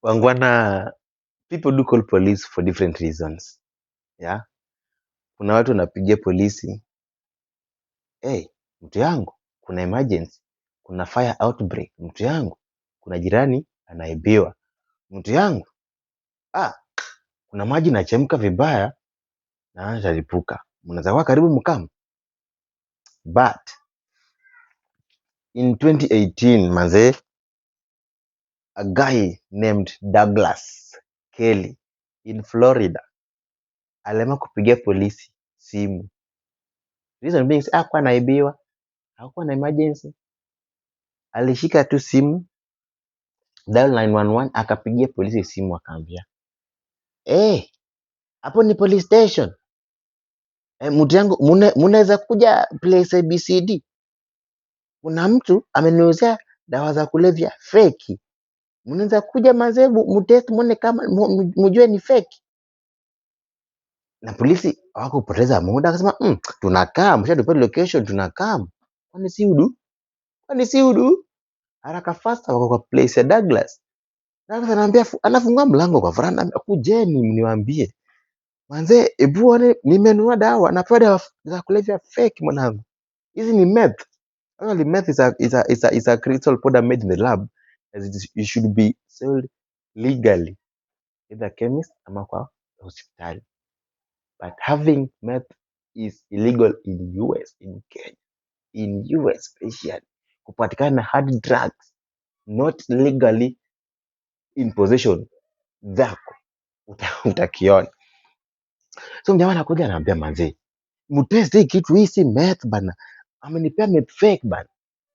Wangwana, people do call police for different reasons. Yeah? Kuna watu wanapigia polisi, hey, mtu yangu, kuna emergency, kuna fire outbreak, mtu yangu, kuna jirani anaibiwa, mtu yangu, kuna maji inachemka vibaya na atalipuka. Mnaweza kuwa karibu mkam. But in 2018, manze, a guy named Douglas Kelly in Florida aliamua kupigia polisi simu. Reason being, hakuwa anaibiwa, hakuwa na emergency. Alishika tu simu, dial 911, akapigia polisi simu akaambia, hapo ni police station. Mtu yangu, mnaweza kuja place ABCD. Kuna mtu ameniuzia dawa za kulevya fake. Mnaweza kuja mazebu mtest muone kama mjue ni fake. Na polisi hawakupoteza muda, akasema tunakaa, mshatupa location, tunakaa. Kwani si udu? Haraka fast wako kwa place ya Douglas. Douglas anaambia, anafungua mlango kwa veranda, kujeni mniwaambie. Manze, ebu nimenunua dawa, napewa dawa za kulevya fake mwanangu. Hizi ni meth. Actually, meth is a crystal powder made in the lab, as it should be sold legally either chemist ama kwa hospitali. But having meth is illegal in US, in Kenya, in US especially. Kupatikana hard drugs not legally in possession zako utakiona. So mjamaa anakuja anaambia, manze, mtest hii kitu, hii si meth bana, amenipea meth fake bana,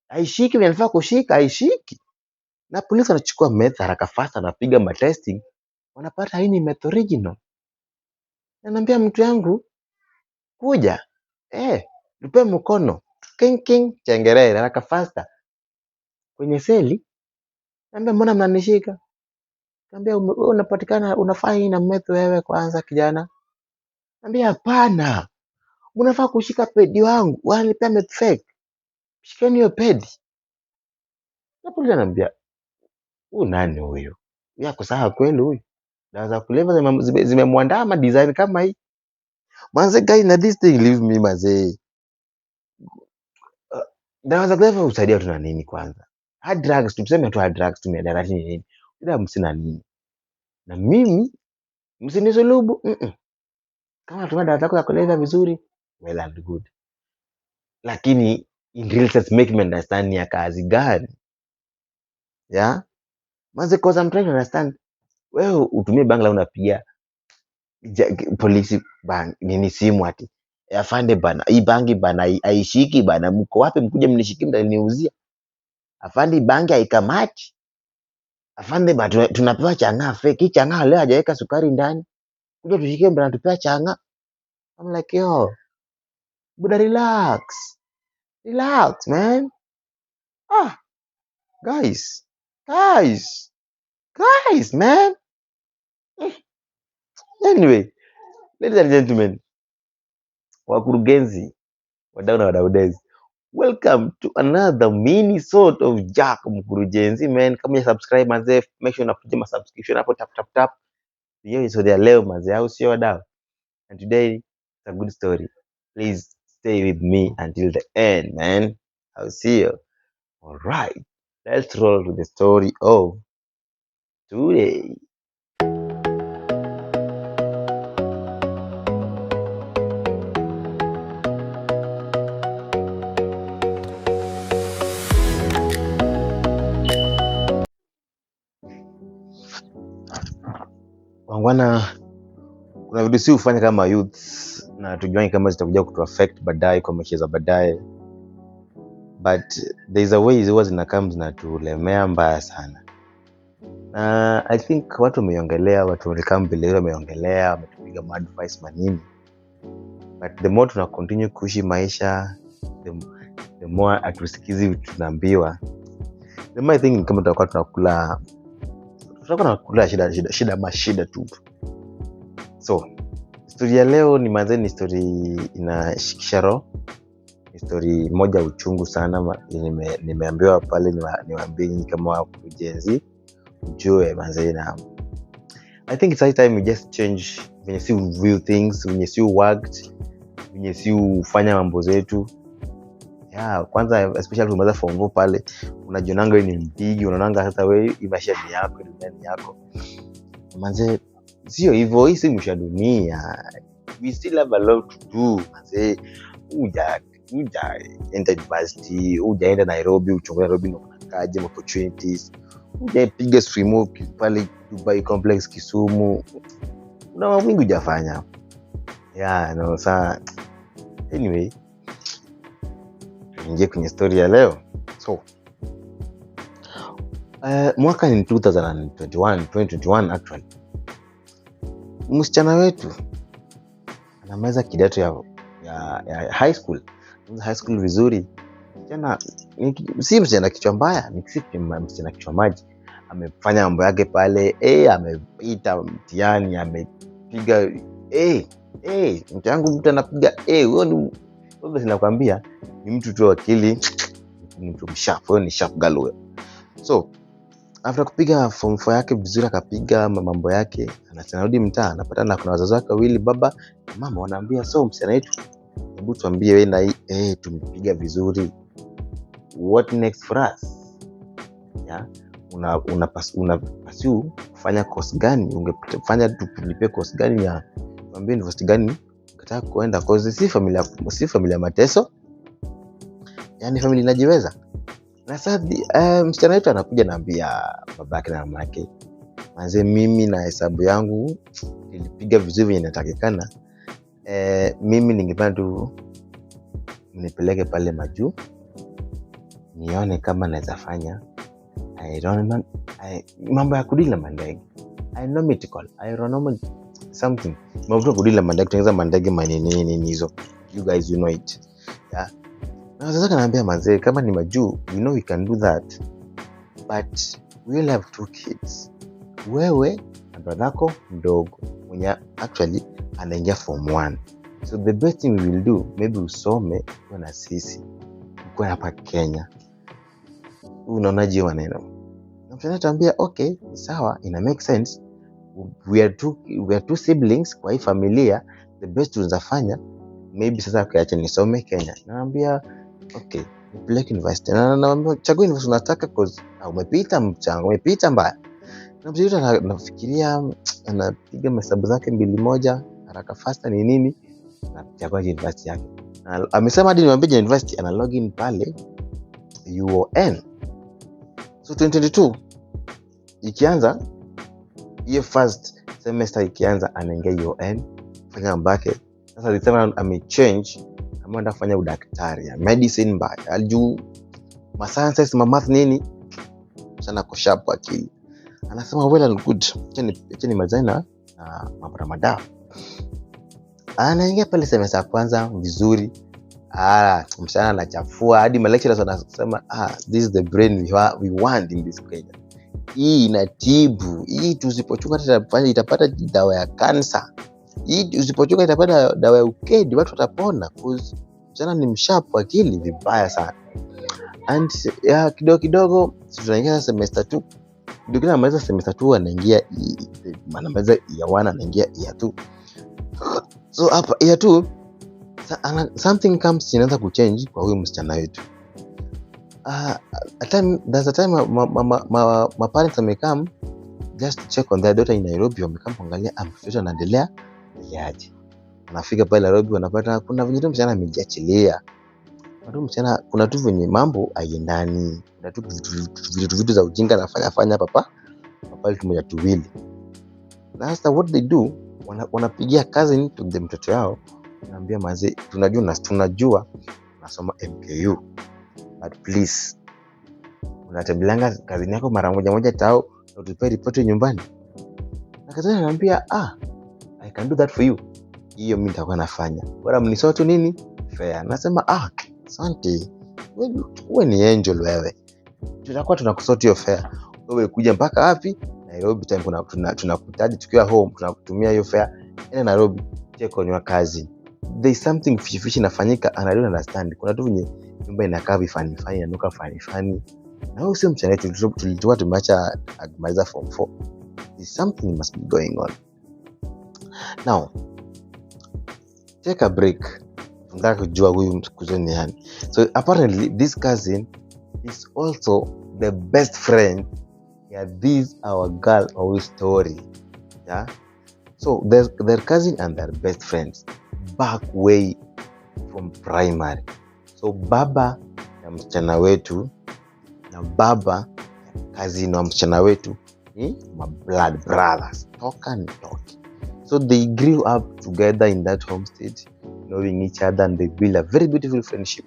haishiki vile nafaa kushika, haishiki. Na polisi wanachukua meth haraka fast, anapiga matesting, wanapata hii ni meth original. Anaambia, mtu yangu, kuja tupe mkono, king chengerere haraka fasta kwenye seli. Anaambia, mbona mnanishika? Anaambia, unapatikana unafaa hii na meth wewe kwanza kijana. Anaambia, hapana, unafaa kushika pedi wangu, wananipea meth fake, shikeni hiyo pedi. Na polisi anaambia, huyu nani huyu? Yako sawa kweli huyu? Dawa za kulevya zimemwandama design kama hii. Manze guy, na this thing leave me manze. Dawa za kulevya husaidia tu na nini kwanza? Hard drugs, tuseme tu hard drugs, tumedarati ni nini? Ila msina nini? Na mimi msinisulubu. Kama tuna dawa zako za kulevya vizuri, well and good. Lakini in real sense, make me understand ni ya kazi gani? Yeah? Manze, cause I'm trying to understand. Wewe utumie bangla unapigia polisi bang nini simu ati afande bana, hii bangi bana haishiki bana, mko wapi? Mkuje mnishikie, mtaniuzia. Afande, bangi haikamati. Afande, bana tunapewa chang'aa fake. Hii chang'aa leo hajaweka sukari ndani, kuja tushikie, mnatupea chang'aa. I'm like, yo buda, relax man. Guys man. Anyway, ladies and gentlemen, wakurugenzi, wadau na wadaudezi, welcome to another mini sort of Jack Mkurugenzi, man. Kama ya subscribe manze, make sure unapiga subscription hapo, tap. Hiyo is ya leo manze, au sio wadau? And today it's a good story. Please stay with me until the end, man. I'll see you. All right, let's roll to the story of today. Wangwana, kuna vitu si ufanya kama youth na tujuani kama zitakuja kutu affect baadaye kwa maisha za baadaye, but there is a way huwa zinakaa zinatulemea mbaya sana. I think watu wameongelea, watu walikaa mbele wameongelea, wametupiga advice manini, but the more tuna continue kuishi maisha, the more atusikizi vitu tunaambiwa, the more I think kama tutakuwa tunakula shida tu. So story ya leo ni story inashikisha roho, Ni story moja uchungu sana nimeambiwa pale, niwaambie kama Gen Z ujue manze. Na I think it's high time we just change when you see real things, when you see worked, when you see ufanya mambo zetu. Kwanza especially umeanza form 4 pale, unajionanga wewe ni mpigi, unaonanga sasa wewe maisha ni yako, dunia yako. Manze sio hivyo, hii si mwisho dunia. We still have a lot to do. Manze uja enter university, ujaenda Nairobi, uchunguze Nairobi na unakaje opportunities. Ujapiga swim pale Dubai Complex Kisumu. Una mambo mengi hujafanya. Anyway, tuingie kwenye story ya leo. So mwaka ni 2021 actually. Msichana wetu anamaliza kidato ya high school vizuri. Msichana si msichana kichwa mbaya, ni msichana kichwa maji. Amefanya mambo yake pale, amepita mtihani, amepiga mtu yangu mtu anapiga huyo ni wewe, sinakwambia ni mtu tu akili, mtu msharp, wewe ni sharp girl wewe. So after kupiga form 4 yake vizuri, akapiga mambo yake, anarudi mtaa, anapata na kuna wazazi wake wawili, baba na mama, wanaambia so msichana wetu, hebu tuambie wewe na hii tumepiga vizuri, what next for us? Una pursue kufanya course gani? Ungefanya tulipe course gani ya mwambie university gani unataka kuenda? Cause si familia mateso, yani familia inajiweza. Na sasa msichana wetu anakuja naambia babake na mamake, manze mimi na hesabu yangu nilipiga vizuri venye inatakikana, mimi ningependa tu mnipeleke pale majuu nione kama naweza fanya mambo ya kudila mandege, aeronautical something, mambo ya kudila mandege, kutengeneza mandege manini hizo, you guys you know it. Na sasa kanaambia manze, kama ni majuu, you know we can do that, but we will have 2 kids, wewe na bradhako mdogo mwenye actually anaingia form 1. So the best thing we will do, maybe usome kwa na sisi kwa hapa Kenya. Unaonaje maneno? Na mtana tuambia okay, sawa, ina make sense. We are two siblings kwa hii familia, the best tunafanya maybe sasa kuacha nisome Kenya. Naambia okay, nipeleke university. Na naambia chagua university unataka cause umepita mbaya. Na mzee anafikiria, anapiga mahesabu zake 2-1 haraka faster ni nini, na chagua university yake. Na amesema hadi niwaambie university ana login pale UON. So 2022 ikianza, hiyo first semester ikianza, anaingia UON fanya mbake. Sasa alisema amechange, ameenda kufanya udaktari, medicine mbaya, aljuu sciences, math nini, sana ko sharp akili. Anasema well and good, cheni mazana na mabara madawa. Anaingia pale semester ya kwanza vizuri. Msichana anachafua hadi lecturers wanasema this is the brain we want in this Kenya. Hii inatibu, hii tusipochunga itapata dawa ya cancer, hii usipochunga itapata dawa ya ukedi, watu watapona. Cause msichana ni msharp akili vibaya sana. And kidogo tunaingia semester 2. Ndio anamaliza semester 2 anaingia anamaliza year 1 anaingia year 2. So hapa year 2 something comes, inaanza kuchange kwa huyu msichana wetu. There's a time my parents wamekam just to check on their daughter in Nairobi. Wamekam kuangalia mtoto anaendelea aje. Wanafika pale Nairobi, wanapata kuna vingine msichana amejiachilia. Msichana kuna tu venye mambo haiendani, kuna tu vitu za ujinga anafanya papa kimoja tuwili. Sasa what they do, wanapigia cousin to the mtoto yao, naambia manze, tunajua nasoma MKU, but please unatembelanga kazini yako mara moja tao, utupe report nyumbani. Na kazini anambia I can do that for you. Hiyo mimi nitakuwa nafanya, bora mnisoa tu nini fair. Nasema asante, wewe ni angel wewe, tutakuwa tunakusort hiyo fair. Wewe kuja mpaka wapi? Nairobi time tunakutaji tukiwa home, tunakutumia hiyo fair. Enda Nairobi check on your kazi, there is something fishy inafanyika and I don't understand. Kuna tu venye nyumba inakaa vifani fani, inanuka fani. Na huyo sio mchana wetu, tulitoka tumeacha akimaliza form 4. There's something must be going on. Now, take a break. Nataka kujua huyu cousin ni nani. So apparently this cousin is also the best friend. Yeah, this our girl always story. Yeah. So their cousin and their best friends back way from primary. So baba ya msichana wetu na baba cousin wa msichana wetu ni my blood brothers. Toka ni toki. So they grew up together in that homestead, knowing each other, and they built a very beautiful friendship.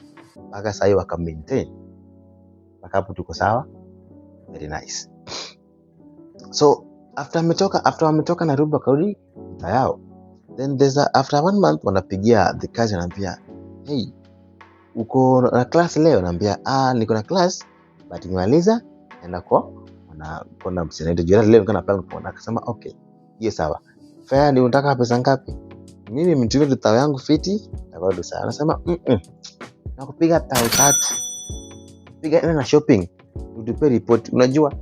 Mpaka sasa hiyo waka maintain. Mpaka hapo tuko sawa. Very nice. So after wametoka Nairobi wakarudi yao. Then after 1 month wanapigia the cousin anambia, "Hey, uko na class leo?" Anambia, niko na class but nimaliza naenda kwa msichana wetu. Leo niko na plan kuona. Akasema, "Okay, hiyo sawa. Fare ni unataka pesa ngapi?" Mimi mtumie tutao yangu fiti, na sawa. Anasema, nakupiga 3,000. Piga na shopping. Utupe report. Unajua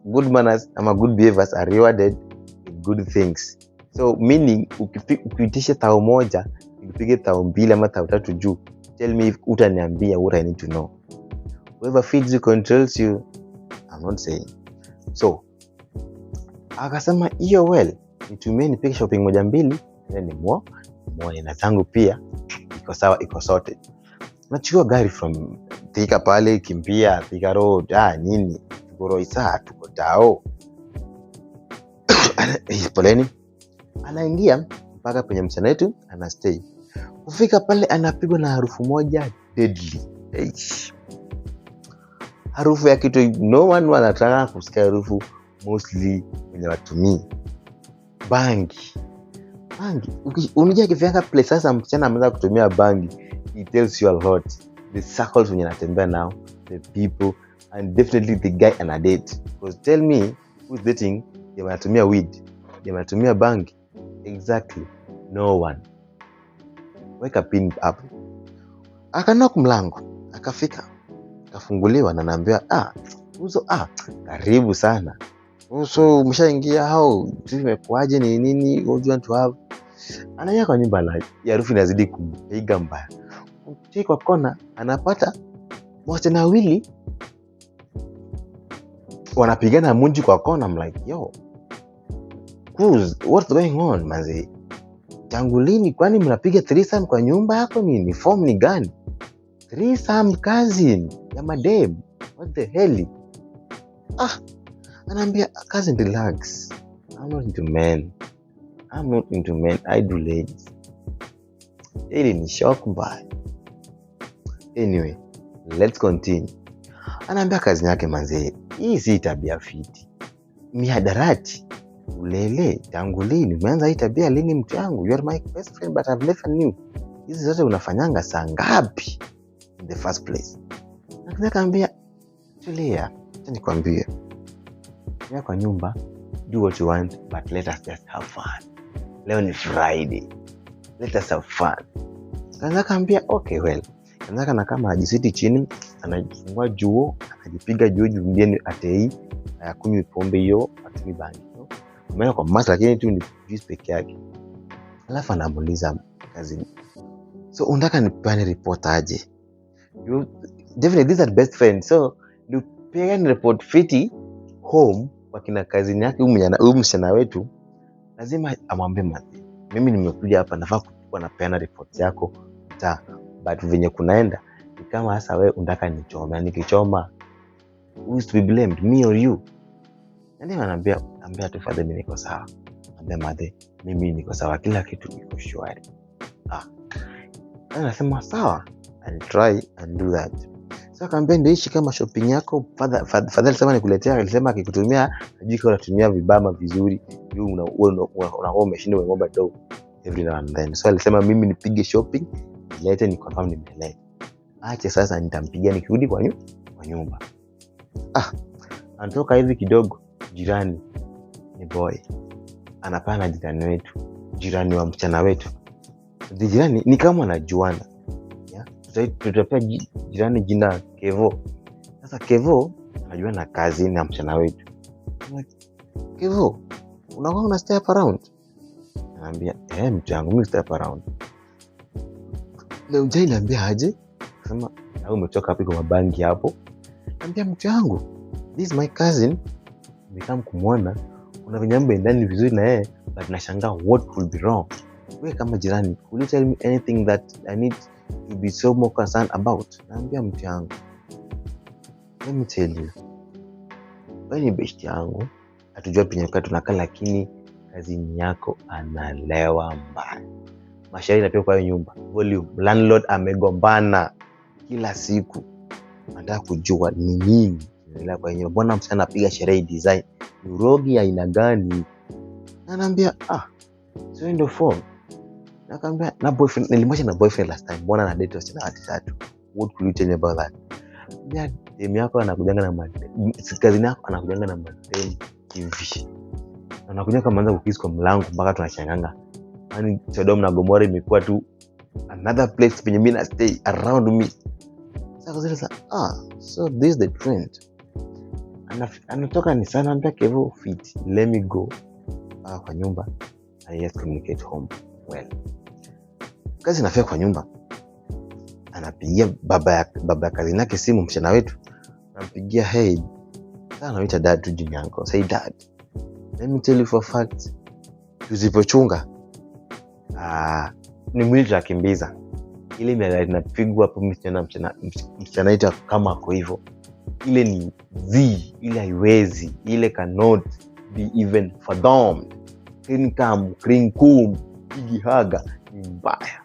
good manners ama good behaviors are rewarded with good things. So meaning ukipitisha 1,000, ukipige 2,000 ama 3,000 juu, tell me if utaniambia what I need to know. Whoever feeds you controls you. I'm not saying. So akasema hiyo nitumie nipige shopping 1-2, then muone na tangu pia iko sawa, iko sorted. Nachukua gari from Thika pale, kimbia Thika Road, nini Goroisa, tuko tao. Poleni. Anaingia mpaka penye msichana wetu anastay. Kufika pale anapigwa na harufu moja deadly. Harufu ya kitu no one wanataka kusikia harufu, mostly wenye watumii. Bangi. Unajua kifika place sasa msichana ameanza kutumia bangi, it tells you a lot. The circles wenye anatembea now, the people, and definitely the guy ana date. Because tell me who's dating dem anatumia weed, dem anatumia bangi? Exactly, no one. Weka pin up. Akanoka mlango, akafika, akafunguliwa na naambiwa, karibu sana. So umeshaingia, how tumekuaje, ni nini, what you want to have? Anaingia kwa nyumba na harufu inazidi kumpiga mbaya. Kwa kona anapata wasichana wawili wanapigana munji kwa kona. I'm like, yo, what's going on, manzi? Tangu lini kwani mnapiga threesome kwa nyumba yako? Ni form ni gani? Threesome cousin ya madem, what the hell? Anaambia, cousin, relax. I'm not into men. I do ladies. Ili ni shock mbaya. Anyway, let's continue. Anaambia cousin yake, manzi, hii si tabia fiti. Mihadarati, ulele, tangu lini? Umeanza hii tabia lini mtu yangu? You are my best friend but I've never knew. Hizi zote unafanyanga saa ngapi in the first place? Akaambia, tulia, acha nikwambie. Ya kwa nyumba, do what you want but let us just have fun. Leo ni Friday. Let us have fun. Akaambia, okay well. Na kama ajisiti chini, anajifungua juo, anajipiga juo mgeni atei, kunywa pombe hiyo, atumi bangi. Umeona kwa masa lakini tu ni juice peke yake. Alafu anamuuliza cousin, so unataka nipane report aje? You definitely these are best friends, so nipane report fiti home kwa kina cousin yake huyu msichana wetu. Lazima amwambie, mimi nimekuja hapa nafaa kuchukua na peana report yako but venye kunaenda ni kama hasa wewe unataka nichome, nikichoma who is to be blamed, me or you? Ndio anambia tu father, mimi niko sawa. Anambia mimi niko sawa, kila kitu kiko shwari. Anasema sawa, I'll try and do that. So akamwambia ndio ishi kama shopping yako. Father alisema nikuletea, alisema akikutumia hajui kama unatumia vibama vizuri, unakuwa umeshinda umemomba do every now and then. So alisema mimi nipige shopping, nilete ni confirm nimeleta. Acha sasa nitampigia nikirudi kwa nyumba. Anatoka hivi kidogo, jirani ni boy anapana jirani wa msichana wetu, Jirani ni kama anajuana. Yeah? Tutapea jirani jina Kevo. Sasa Kevo anajua na kazi na msichana wetu. Kevo, una step around? Anambia, mtu yangu mimi step around. Leo jai niambia aje? Sema, au umetoka wapi kwa mabangi hapo? Anambia mtu yangu, this is my cousin. Nimekam kumwona, kuna vinyambe ndani vizuri na yeye, but nashangaa what could be wrong. Wewe kama jirani, will you tell me anything that I need to be so more concerned about? Anambia mtu yangu, let me tell you. Wewe ni best yangu. Hatujua penye tunakaa lakini kazini yako analewa mbaya. Mashairi na pia kwa nyumba. Volume, landlord amegombana kila siku. Nataka kujua ni nini inaendelea kwa nyumba. Mbona msichana anapiga sherehe design? Urogi ya aina gani? Ananiambia, so ndio form. Nakamwambia na boyfriend, nilimwacha na boyfriend last time. Mbona na date wasichana watatu? What could you tell me about that? Ya demu yako anakujanga na madem. Kazini yako anakujanga na madem hivi. Anakuja kama anza kukisi kwa mlango mpaka tunashanganga. Yaani Sodom na Gomora imekuwa tu another place penye mimi na stay around me. Sasa so this is the trend. Anatoka ni sana anambia Kevo fit. Let me go kwa nyumba and yes communicate home well. Kazi nafika kwa nyumba. Anapigia baba ya kazi yake simu msichana wetu. Anampigia hey. Sasa anaita dad tu jina yangu. Say dad. Let me tell you for fact. Tusipochunga ni mwili tutakimbiza. Ile miaka inapigwa hapo msichana wetu kama ako hivyo. Ile ni ile haiwezi. Ile cannot be even fathomed. Krinkum, igihaga ni mbaya.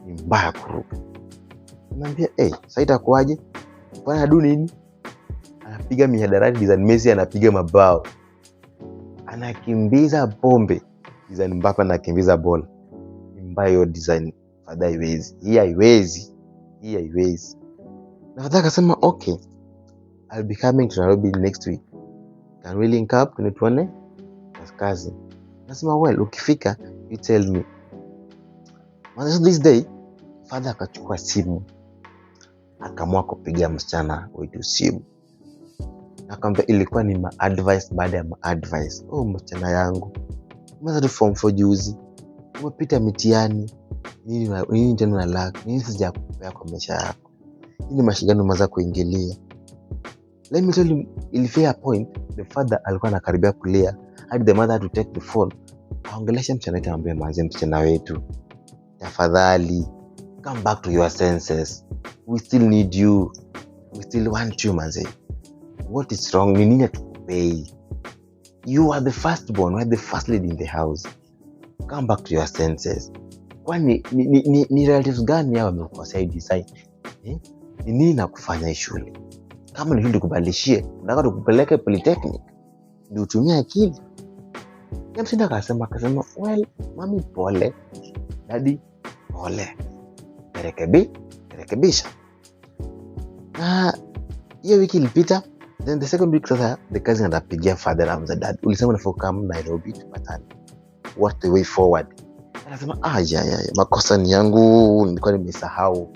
Ni mbaya kuruka. Anambia, sasa itakuaje? Bwana adu nini? Anapiga mihadarati design Messi anapiga mabao. Anakimbiza bombe. Design Mbappe anakimbiza bola. Ni mbaya hiyo design. Fadha haiwezi. Hii haiwezi. Na fadha akasema, okay. I'll be coming to Nairobi next week. Can we link up? Tuone kazi. Nasema well, ukifika you tell me. So this day father akachukua simu. Akaamua kupigia msichana wetu simu. Akamwambia ilikuwa ni advice baada ya advice. Msichana yangu. Umeanza tu form 4 juzi. Umepita mitihani. Nini tena na lack? Nini sijakupea kwa maisha yako? Nini mashindano umeanza kuingilia? Let me tell you, ilifika point the father alikuwa anakaribia kulia hadi the mother to take the phone. Aongelesha msichana wetu ambaye manze msichana wetu. Tafadhali come back to your senses. We still need you. We still want you manze. What is wrong? Ni nini atukupei? You are the firstborn. You are the first lady in the house. Come back to your senses. Kwani ni relatives gani hao wamekukosea design? Ni nini nakufanya shule? Kama ni shule kubalishie, unataka tukupeleke polytechnic. Ndio utumie akili. Msinda akasema, well, mami pole. Daddy pole. Rekebisha. Hiyo wiki ilipita. Then the second week sasa the cousin anapigia father and dad. Ulisema unafaa come Nairobi tupatane. What the way forward? Anasema makosa ni yangu, nilikuwa nimesahau.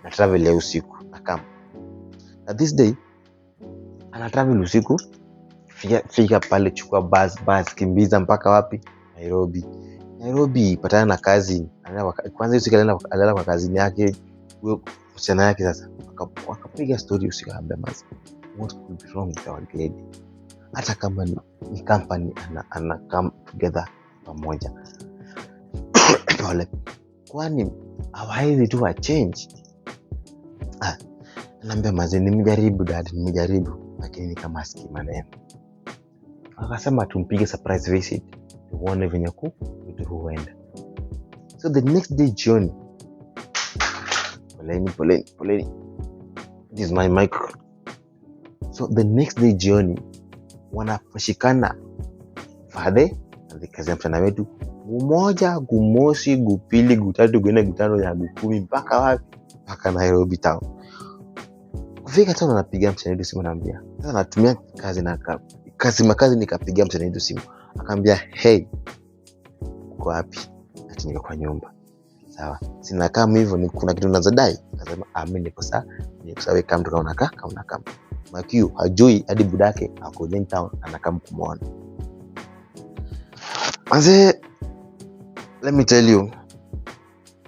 Na travel ya usiku akam. At this day ana travel usiku. Fika pale chukua bus kimbiza mpaka wapi? Nairobi patana na kazi. Kwanza usiku alala kwa kazi yake. Huyo msichana yake sasa akapiga story usiku akamwambia mazi. What could be wrong with our lady? Hata kama ni company ana come together pamoja. Pole. Kwani hawezi tu a change. Anambia mazi nimejaribu lakini ni kama sikii maneno. Akasema tumpige surprise visit. Tuone venye vitu huenda. So the next day jioni. Poleni. This is my mic. So the next day jioni wanashikana fade na kazi mchana wetu. Mmoja, gumosi, gupili, gutatu, gune, gutano ya gukumi mpaka wapi? Mpaka Nairobi town. Kufika town anapiga mchana wetu simu anambia. Sasa natumia kazi nikapigia mchana wetu simu. Akamwambia, "Hey, uko wapi?" Ati niko kwa nyumba. sawa. Sina kama hivyo ni kuna kitu nazodai. Akasema mimi niko sawa. Niko sawa kama mtu kaona kama. Makiu hajui hadi budake ako in town anakaa kumuona. Manze, let me tell you,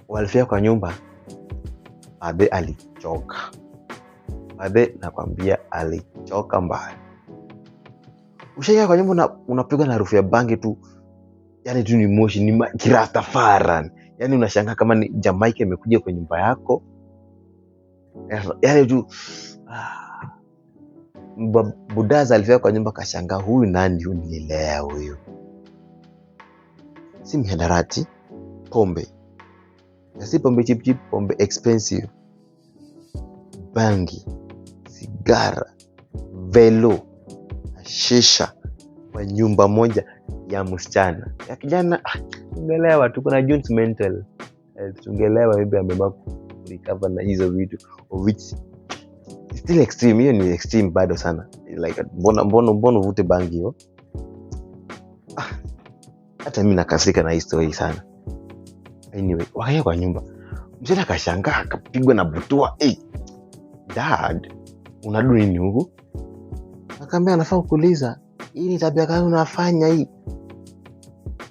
walifia kwa nyumba, Abe alichoka. Abe nakwambia alichoka mbaya. Ushaingia kwa nyumba unapiga na harufu ya bangi tu, yani tu ni moshi, ni kirastafaran. Yani unashangaa kama ni Jamaica imekuja kwa nyumba yako. Yani tu budaza alifia kwa nyumba kashangaa, huyu nani huyu nililea huyu? Si mihadarati, pombe. Na si pombe cheap, pombe expensive. Bangi, sigara, velo, shisha kwa nyumba moja ya msichana. Ya kijana ungelewa tu kuna Jones mental. Tungelewa hivi amebaki recover na hizo vitu of which still extreme. Hiyo ni extreme bado sana. Like mbona uvute bangi hiyo? Hata mimi nakasika na hii story sana. Anyway, wakaja kwa nyumba. Mzee akashangaa akapigwa na butua. Dad, unadu nini huku? Akamwambia anafaa kuuliza, hii ni tabia gani unafanya hii?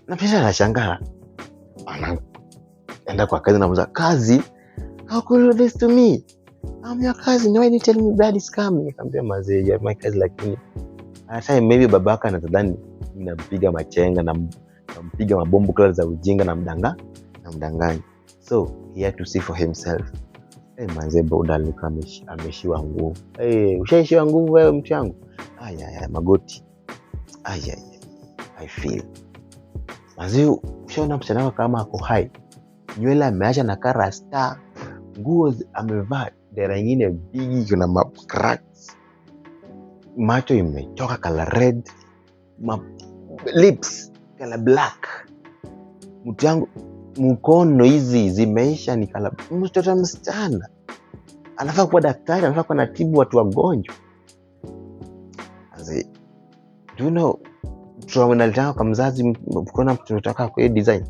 Na pia anashangaa. Anaenda kwa kazi na mza kazi. How could you do this to me? I'm your cousin. Why did you tell me dad is coming? Akamwambia mazee, you're my cousin, lakini hata maybe babaka anatadhani ninampiga machenga na nampiga mabombu kala za ujinga na mdanganya. So he had to see for himself. Manze boda alikuwa ameshiwa nguvu. Ushaishiwa nguvu wewe mtu yangu? Magoti. I feel. Manze ushaona msichana kama ako high. Nywele ameacha na kara star. Nguo amevaa dera nyingine bigi kuna cracks. Macho imechoka color red. Lips color black. Mtu yangu mkono hizi zimeisha ni kala mtoto msichana. Anafaa kuwa daktari, anafaa kuwa natibu watu wagonjwa. Azi, do you know trauma nalitaka kwa mzazi mkona mtu unataka kwa design.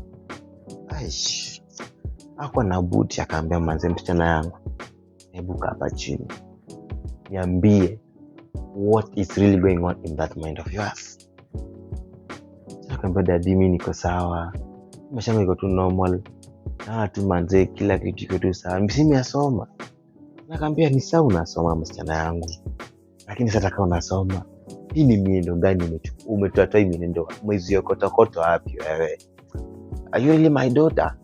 Aish. Hakuwa na buti akaambia manze msichana yangu, hebu kaa hapa chini. Niambie what is really going on in that mind of yours. Akamwambia daddy mimi niko sawa. Mashamba iko tu normal. Na tu manze kila kitu kiko tu sawa. Mimi nasoma. Nakwambia ni sawa unasoma msichana yangu. Lakini sasa kama unasoma, hii ni miendo gani umetoa hii miendo? Mwezi yokotokoto wapi wewe? Are you really my daughter?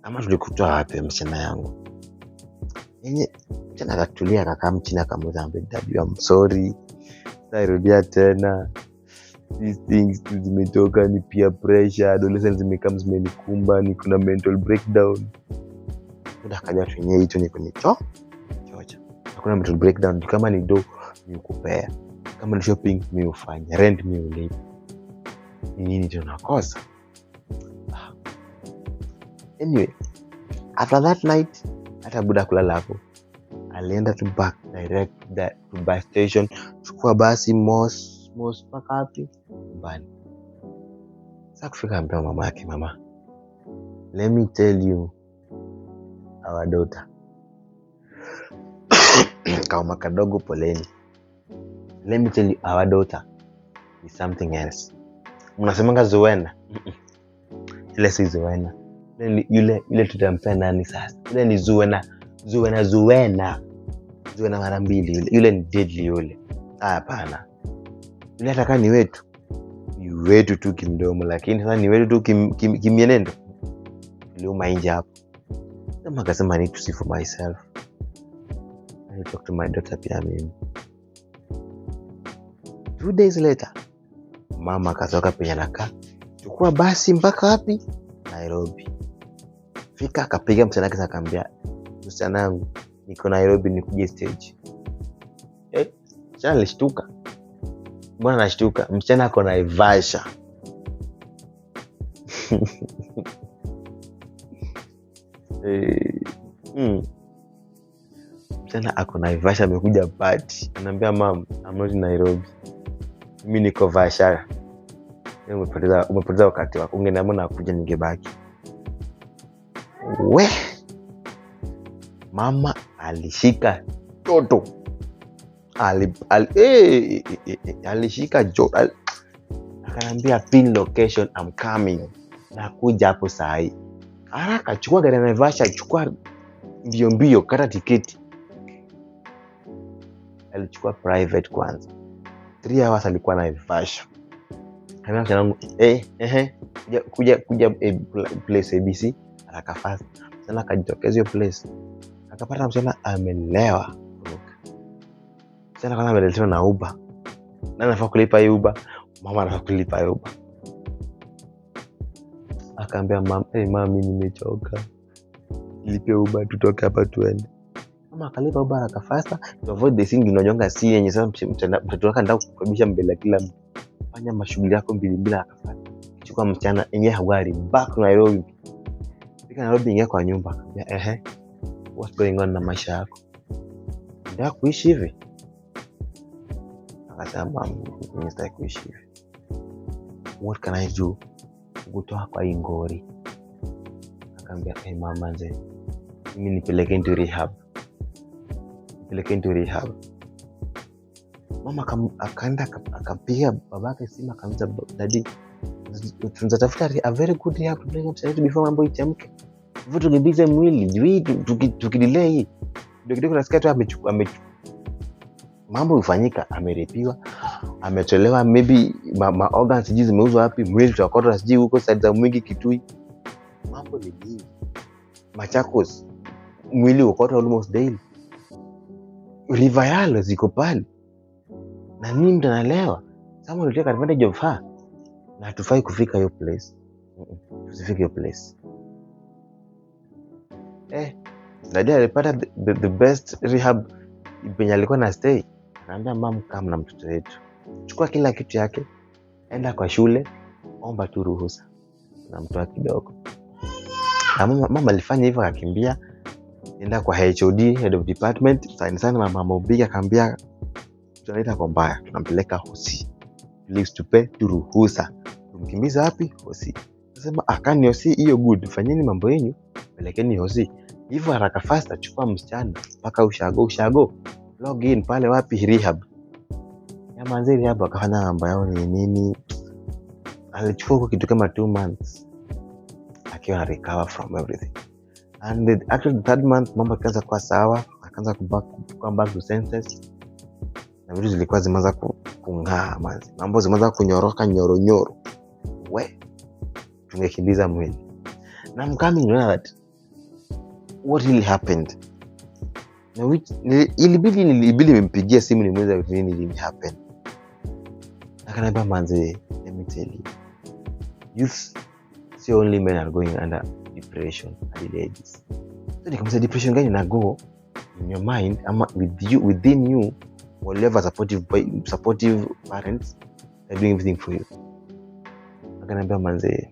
Ama tulikutoa wapi msichana yangu? Yenye tena akatulia akakaa mchini akamwambia daddy I'm sorry. Sairudia tena. These things zimetoka ni peer pressure, adolescence zimenikumba, ni kuna mental breakdown. Muda kaja tunye hicho ni kwenye chocha. Hakuna mental breakdown, kama ni do ni kupea. Kama ni shopping mimi ufanya, rent mimi ulipa. Ni nini tunakosa? Anyway, after that night hata buda kulala hapo. Alienda to back direct to bus station, chukua basi most paka hapi mbali. Sasa kufika ambia mama yake, mama, let me tell you our daughter. Kama kadogo poleni. Let me tell you our daughter is something else. Mnasemanga Zuena. Ile si Zuena. Yule tutampea nani sasa? Yule ni Zuena mara mbili. Yule ni deadly yule. Hapana. Yule ataka ni wetu. Ni wetu tu kimdomo, lakini sasa ni wetu tu kimienendo. Leo mainje hapo. Kama akasema I need to see for myself. I need to talk to my daughter pia mimi. 2 days later, mama akatoka penye anakaa. Chukua basi mpaka wapi? Nairobi. Fika akapiga msichana wake akamwambia, msichana wangu niko Nairobi nikuje stage. Msichana alishtuka. Mbona anashtuka? Msichana ako Naivasha. Msichana ako Naivasha amekuja party. Anambia mom, I'm not in Nairobi. Mimi niko Vasha. Umepoteza wakati wako. Ungeniambia nakuja ningebaki. We, mama alishika toto. Alishika joto. Akanambia pin location, I'm coming. Nakuja hapo saa hii. Haraka chukua gari ya Naivasha, chukua mbio kata tiketi. Alichukua private kwanza. 3 hours alikuwa Naivasha. Kama mwanangu kuja place ABC haraka fast. Sana akajitokeza hiyo place. Akapata msichana amelewa. Sana kwanza ameletewa na Uber. Nani anafaa kulipa hiyo Uber? Mama anafaa kulipa hiyo Uber. Akaambia mama, mimi nimechoka. Nilipe Uber tutoke hapa tuende. Mama akalipa Uber haraka fast to avoid the thing inonyonga si yenye sasa mtoto wake anataka kukabisha mbele kila mtu. Fanya mashughuli yako mbili akafanya. Chukua msichana ingia gari back to Nairobi. Fika Nairobi ingia kwa nyumba. Akambia what's going on na maisha yako? Ndio kuishi hivi. Akasema mimi sitaki kuishi hivi. What can I do? Kutoa kwa ingori. Akambia mama nje. Mimi nipeleke into rehab. Mama akaenda akapiga babake simu akamwambia daddy, tunatafuta a very good rehab to before mambo ichemke. Hivyo tungebize mwili juu tukidelay hii. Kidogo nasikia tu mambo ufanyika, amerepiwa, ametolewa, maybe ma organs sijui zimeuzwa wapi, mwili tutakota sijui huko side za Mwingi Kitui. Mambo ni nini? Machakos mwili ukota almost daily. River Yalo ziko pale. Na nini mtu analewa? Someone will take advantage of her. Na hatufai kufika hiyo place. Tusifike hiyo place. Dada alipata the best rehab penye alikuwa na stay. Anaambia mama kama na mtoto wetu. Chukua kila kitu yake. Enda kwa shule. Omba tu ruhusa. Na mtoa kidogo. Na mama alifanya hivyo akakimbia. Enda kwa HOD, head of department. Sana mama Obiga akaambia tunaita kwa mbaya. Tunampeleka hosi. Please tupe tu ruhusa. Tumkimbiza wapi? Hosi. Nasema akani hosi hiyo good. Fanyeni mambo yenu. Pelekeni hosi. Hivyo haraka fast achukua msichana mpaka ushago. Log in pale wapi rehab. Ya manzi rehab akafanya mambo yao ni nini? Alichukua kitu kama 2 months. Akiwa na recover from everything. And after the 3rd month mambo akaanza kuwa sawa, akaanza come back to senses. Na vitu zilikuwa zimeanza kung'aa manzi. Mambo zimeanza kunyoroka nyoro. We tungekimbiza mwili. Na mkami niona that what really happened. Na which ilibidi nimpigie simu nimuulize nini really happened. Akaniambia manzi, let me tell you. Youth, see only men are going under depression at the ages. So nikamwambia depression gani na go in your mind ama within you whatever supportive parents are doing everything for you. Akaniambia manzi,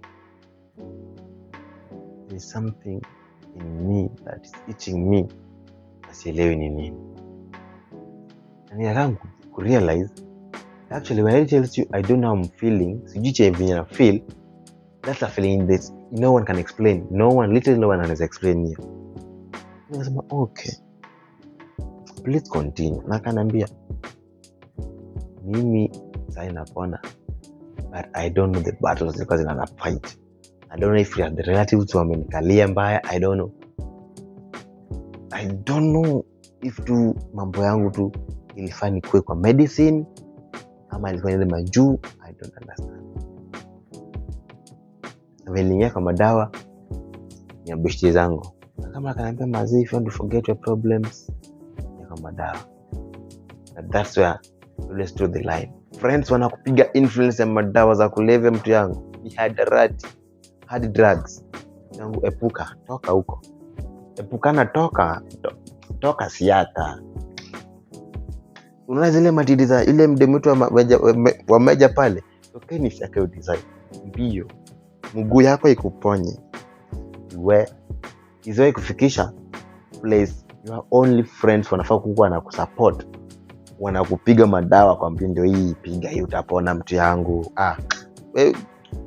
there's something in me that is itching me. Asielewi ni nini. And I can't realize actually when I tell you I don't know how I'm feeling, sijui chenye I feel, that's a feeling that no one can explain. No one has explained here. Nikasema okay. Please continue. Na akaniambia mimi sasa napona but I don't know the battles because in a fight. I don't know if you are the relatives who amenikalia mbaya. I don't know if tu mambo yangu tu ilifanya kuwe kwa medicine ama ilifanya ile majuu. I don't understand. Nimelingia kwa madawa ya beshte zangu. Kama akaniambia mazi, if you want to forget your problems, ya kwa madawa. And that's where let's draw the line. Friends wanakupiga influence ya madawa za kulevya mtu yangu. Mihadarati, hard drugs. Yangu epuka, toka huko. Epukana toka siata. Unaona zile matidi za ile mdemutu wa meja pale. Tokeni siaka design. Mbio. Mguu yako ikuponye. Izoe kufikisha place your only friends wanafaa kukuwa na kusupport. Wanakupiga madawa kwa mpindo hii, piga hii utapona mtu yangu.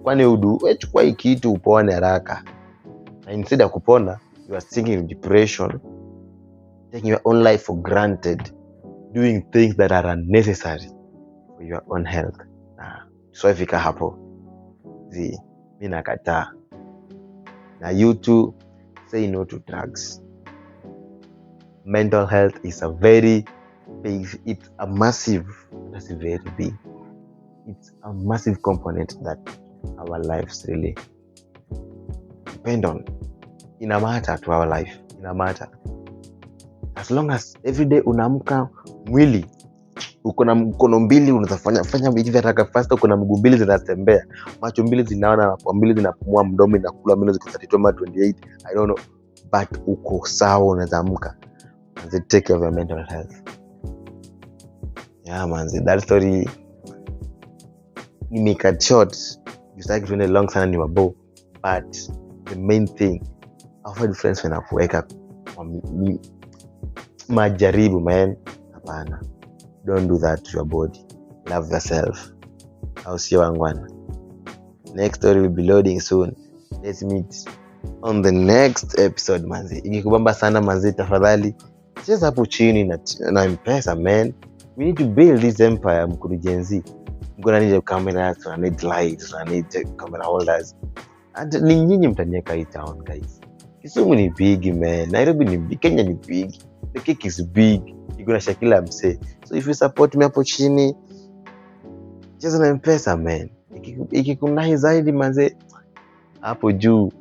Kwani chukua hii kitu upone haraka. na instead ya kupona you are sinking in depression, taking your own life for granted, doing things that are unnecessary for your own health. So ifika hapo mimi nakataa. Na you too, say no to drugs. Mental health is a very big, it's a massive, that's very big. It's a massive component that our lives really depend on. Ina matter to our life. Ina matter. As long as every day unaamka mwili uko na mkono mbili, unaweza fanya hivi haraka faster, uko na mguu mbili zinatembea, macho mbili zinaona, mapua mbili zinapumua, mdomo inakula, meno ziko 32 ama 28, I don't know, but uko sawa, unaweza amka and take care of your mental health. Yeah man, that story ni make it short, you start to long sana ni wabo, but the main thing, avoid friends when I wake up majaribu man, hapana. Don't do that to your body. Love yourself. I'll see you wangwana. Next story will be loading soon. Let's meet on the next episode manzi. Ikikubamba sana manzi, tafadhali cheza hapo chini na M-Pesa man. We need to build this empire Mkurugenzi. I'm gonna need cameras, I need lights, I need camera holders. And ni nyinyi mtanieka hii town guys. Kisumu ni big man. Nairobi ni big. Kenya ni big. The cake is big. You're gonna shakila mse. So if you support me hapo chini, cheza na M-Pesa man. Ikikunahi zaidi manze, hapo juu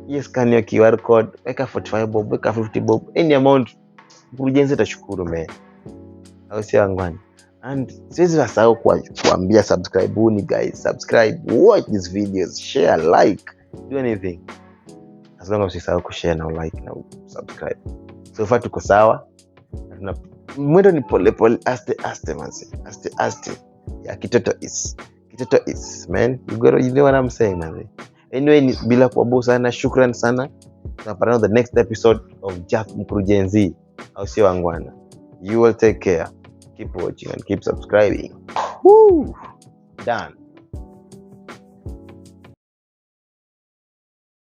yes, scan your QR code, weka 45 bob, weka 50 bob, any amount Mkurugenzi atashukuru man. Au si wangwani. And siwezi wasahau kuambia subscribe guys, subscribe, watch these videos, share, like, do anything. As long as usisahau kushare na like na subscribe. So far tuko sawa. Mwendo ni pole pole, aste manzi, aste. Yeah, kitoto is man, you know what I'm saying man. Anyway, bila kuabu sana, shukran sana. Tunapatana the next episode of Jack Mkurugenzi. Au sio wangwana? You will take care. Keep watching and keep subscribing. Woo! Done.